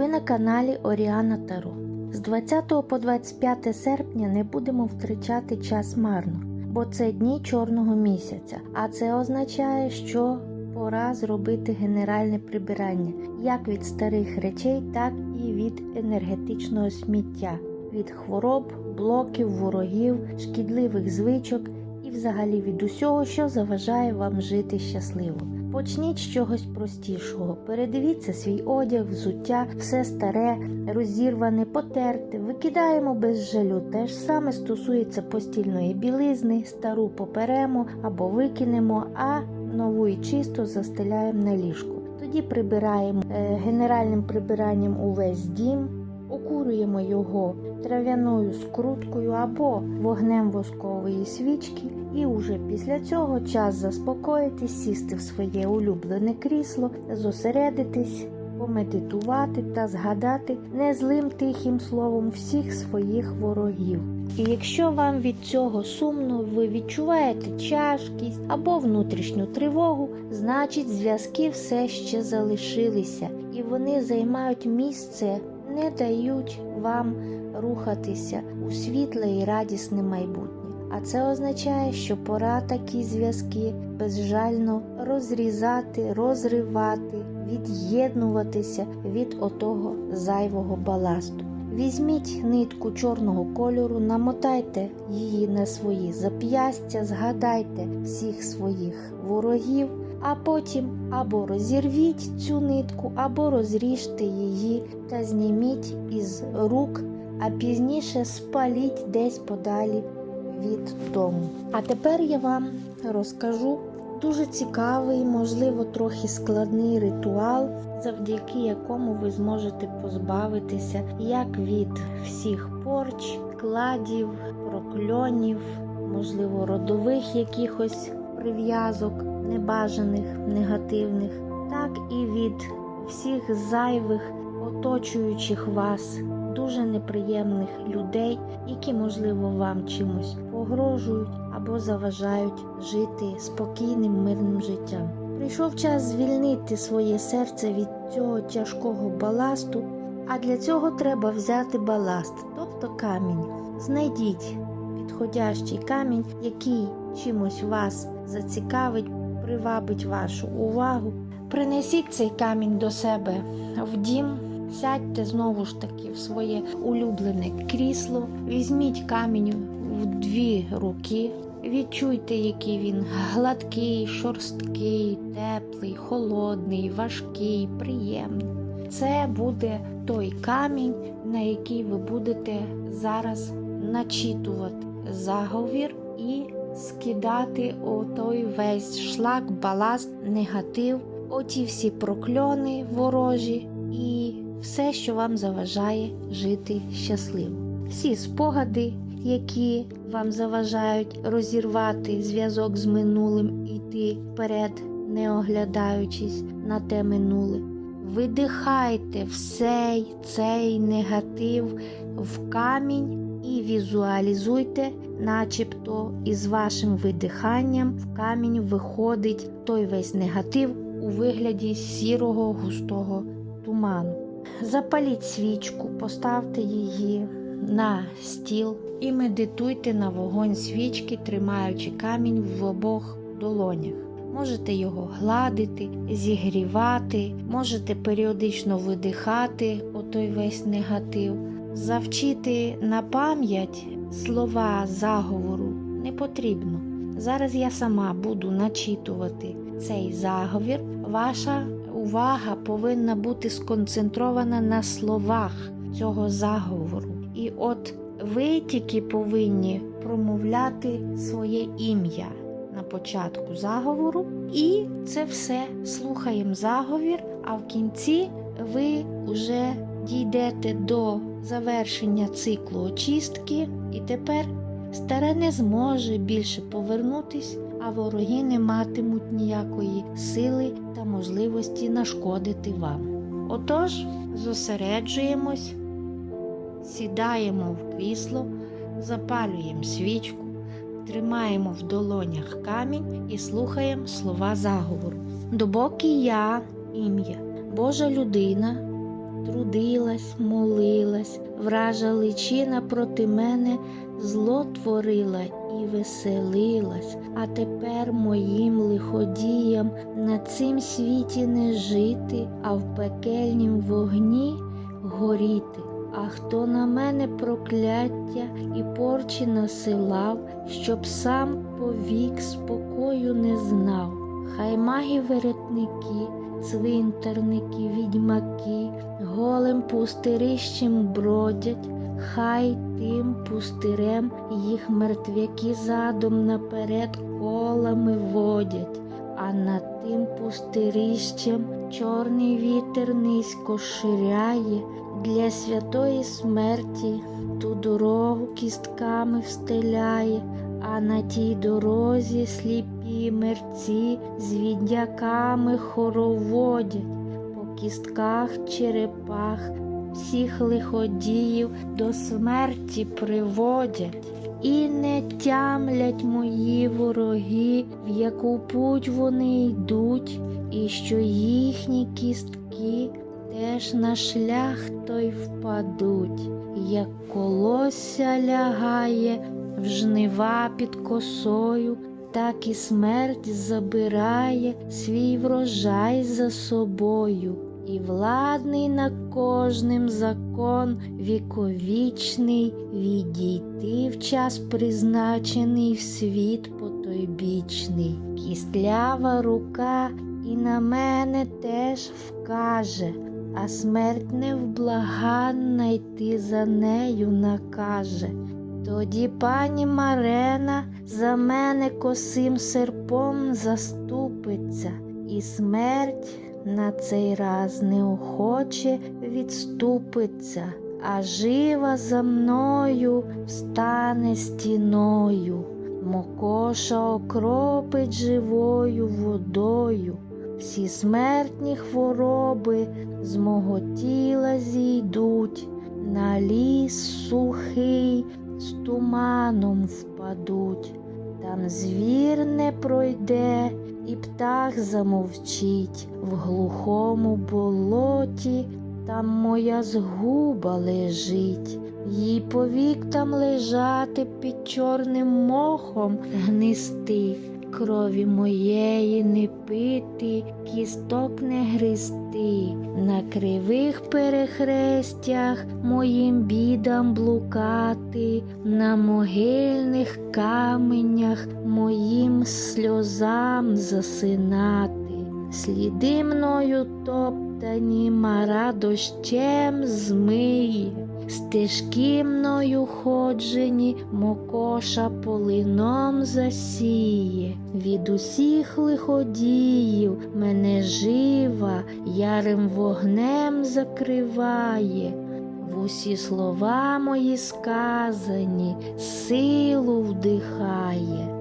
Ви на каналі Оріана Таро. З 20 по 25 серпня не будемо втрачати час марно, бо це дні чорного місяця, а це означає, що пора зробити генеральне прибирання, як від старих речей, так і від енергетичного сміття, від хвороб, блоків, ворогів, шкідливих звичок і взагалі від усього, що заважає вам жити щасливо. Почніть з чогось простішого. Передивіться свій одяг, взуття, все старе, розірване, потерте. Викидаємо без жалю. Те ж саме стосується постільної білизни, стару поперемо або викинемо, а нову і чисто застеляємо на ліжку. Тоді прибираємо генеральним прибиранням увесь дім, окурюємо його трав'яною скруткою або вогнем воскової свічки, і уже після цього час заспокоїтись, сісти в своє улюблене крісло, зосередитись, помедитувати та згадати незлим тихим словом всіх своїх ворогів. І якщо вам від цього сумно, ви відчуваєте тяжкість або внутрішню тривогу, значить зв'язки все ще залишилися, і вони займають місце, не дають вам рухатися у світле і радісне майбутнє. А це означає, що пора такі зв'язки безжально розрізати, розривати, від'єднуватися від отого зайвого баласту. Візьміть нитку чорного кольору, намотайте її на свої зап'ястя, згадайте всіх своїх ворогів, а потім або розірвіть цю нитку, або розріжте її та зніміть із рук, а пізніше спаліть десь подалі від дому. А тепер я вам розкажу дуже цікавий, можливо, трохи складний ритуал, завдяки якому ви зможете позбавитися як від всіх порч, кладів, прокльонів, можливо, родових якихось прив'язок, небажаних, негативних, так і від всіх зайвих, оточуючих вас, дуже неприємних людей, які, можливо, вам чимось погрожують або заважають жити спокійним, мирним життям. Прийшов час звільнити своє серце від цього тяжкого баласту, а для цього треба взяти баласт, тобто камінь. Знайдіть підходящий камінь, який чимось вас зацікавить, привабить вашу увагу. Принесіть цей камінь до себе в дім, сядьте знову ж таки в своє улюблене крісло, візьміть камінь в 2 руки, відчуйте, який він гладкий, шорсткий, теплий, холодний, важкий, приємний. Це буде той камінь, на який ви будете зараз начитувати заговір і скидати отой весь шлак, баласт, негатив, оті всі прокльони ворожі і все, що вам заважає жити щасливо. Всі спогади, які вам заважають розірвати зв'язок з минулим і йти вперед, не оглядаючись на те минуле. Видихайте цей негатив в камінь і візуалізуйте, начебто із вашим видиханням в камінь виходить той весь негатив у вигляді сірого густого туману. Запаліть свічку, поставте її на стіл і медитуйте на вогонь свічки, тримаючи камінь в обох долонях. Можете його гладити, зігрівати, можете періодично видихати отой весь негатив. Завчити на пам'ять слова заговору не потрібно. Зараз я сама буду начитувати цей заговір. Ваша увага повинна бути сконцентрована на словах цього заговору. І от ви тільки повинні промовляти своє ім'я на початку заговору. І це все. Слухаємо заговір, а в кінці ви вже дійдете до завершення циклу очистки. І тепер старе не зможе більше повернутись, а вороги не матимуть ніякої сили та можливості нашкодити вам. Отож, зосереджуємось, сідаємо в крісло, запалюємо свічку, тримаємо в долонях камінь і слухаємо слова заговору. Допоки я, ім'я, Божа людина, трудилась, молилась, вража личина проти мене зло творила і веселилась, а тепер моїм лиходіям на цим світі не жити, а в пекельнім вогні горіти. А хто на мене прокляття і порчі насилав, щоб сам повік спокою не знав. Хай маги-веретники, цвинтарники, відьмаки голим пустирищем бродять, хай тим пустирем їх мертвяки задом наперед колами водять, а над тим пустирищем чорний вітер низько ширяє, для святої смерті ту дорогу кістками встеляє, а на тій дорозі сліпі мерці з віддяками хороводять, по кістках черепах всіх лиходіїв до смерті приводять. І не тямлять мої вороги, в яку путь вони йдуть, і що їхні кістки теж на шлях той впадуть, як колосся лягає в жнива під косою, так і смерть забирає свій врожай за собою. І владний над кожним закон віковічний, відійти в час призначений в світ потойбічний. Кістлява рука і на мене теж вкаже, а смерть невблаганна йти за нею накаже. Тоді пані Марена за мене косим серпом заступиться, і смерть на цей раз неохоче відступиться, а жива за мною встане стіною. Мокоша окропить живою водою, всі смертні хвороби з мого тіла зійдуть, на ліс сухий з туманом впадуть. Там звір не пройде, і птах замовчить, в глухому болоті там моя згуба лежить. Їй повік там лежати під чорним мохом гнисти, крові моєї не пити, кісток не гризти, на кривих перехрестях моїм бідам блукати, на могильних каменях моїм сльозам засинати. Сліди мною топтані мара дощем змиє, стежки мною ходжені мокоша полином засіє. Від усіх лиходіїв мене жива ярим вогнем закриває. В усі слова мої сказані силу вдихає.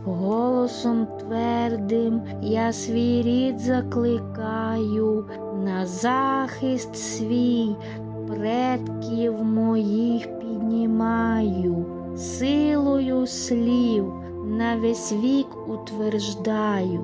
Голосом твердим я свій рід закликаю, на захист свій предків моїх піднімаю, силою слів на весь вік утверждаю,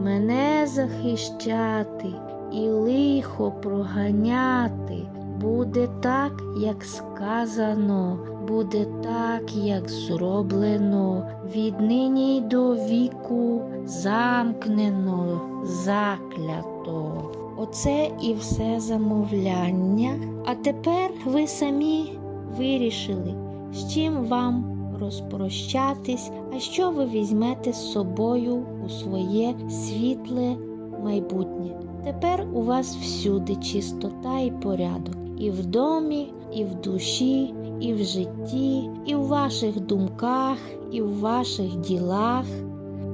мене захищати і лихо проганяти. Буде так, як сказано, буде так, як зроблено, віднині й до віку замкнено, заклято. Оце і все замовляння. А тепер ви самі вирішили, з чим вам розпрощатись, а що ви візьмете з собою у своє світле майбутнє. Тепер у вас всюди чистота і порядок. І в домі, і в душі, і в житті, і в ваших думках, і в ваших ділах.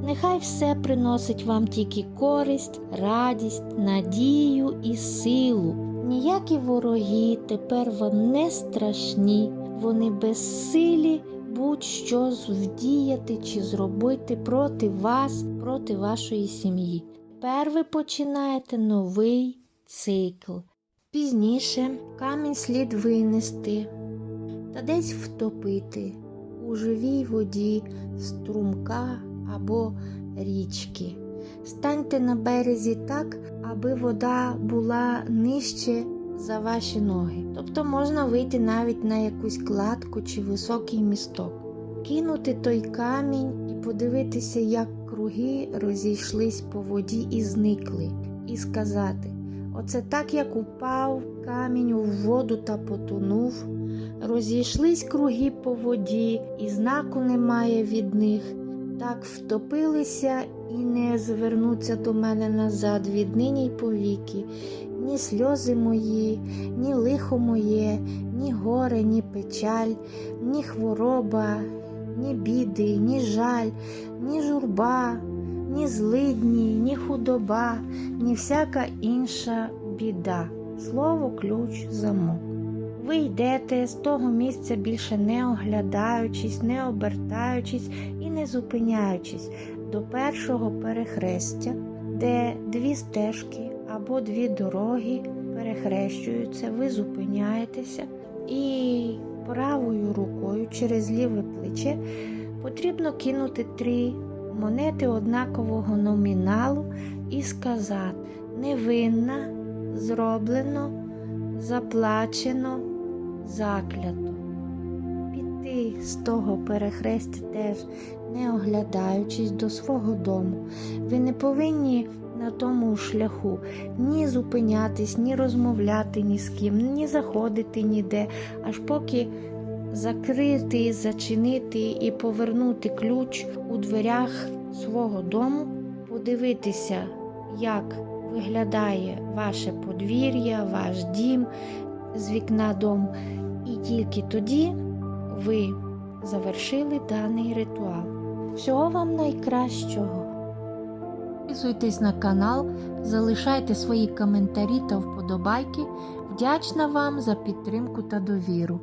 Нехай все приносить вам тільки користь, радість, надію і силу. Ніякі вороги тепер вам не страшні, вони безсилі будь-що вдіяти чи зробити проти вас, проти вашої сім'ї. Тепер ви починаєте новий цикл. Пізніше камінь слід винести та десь втопити у живій воді струмка або річки. Станьте на березі так, аби вода була нижче за ваші ноги. Тобто можна вийти навіть на якусь кладку чи високий місток. Кинути той камінь і подивитися, як круги розійшлись по воді і зникли. І сказати: оце так, як упав камінь у воду та потонув, розійшлись круги по воді, і знаку немає від них, так втопилися і не звернуться до мене назад віднині й повіки. Ні сльози мої, ні лихо моє, ні горе, ні печаль, ні хвороба, ні біди, ні жаль, ні журба, ні злидні, ні худоба, ні всяка інша біда. Слово ключ, замок. Ви йдете з того місця, більше не оглядаючись, не обертаючись і не зупиняючись, до першого перехрестя, де дві стежки або дві дороги перехрещуються. Ви зупиняєтеся і правою рукою через ліве плече потрібно кинути 3 монети однакового номіналу і сказати: невинна, зроблено, заплачено, заклято. Піти з того перехрестя теж не оглядаючись до свого дому. Ви не повинні на тому шляху ні зупинятись, ні розмовляти ні з ким, ні заходити ніде, аж поки закрити, зачинити і повернути ключ у дверях свого дому, подивитися, як виглядає ваше подвір'я, ваш дім з вікна дому, і тільки тоді ви завершили даний ритуал. Всього вам найкращого! Підписуйтесь на канал, залишайте свої коментарі та вподобайки. Вдячна вам за підтримку та довіру.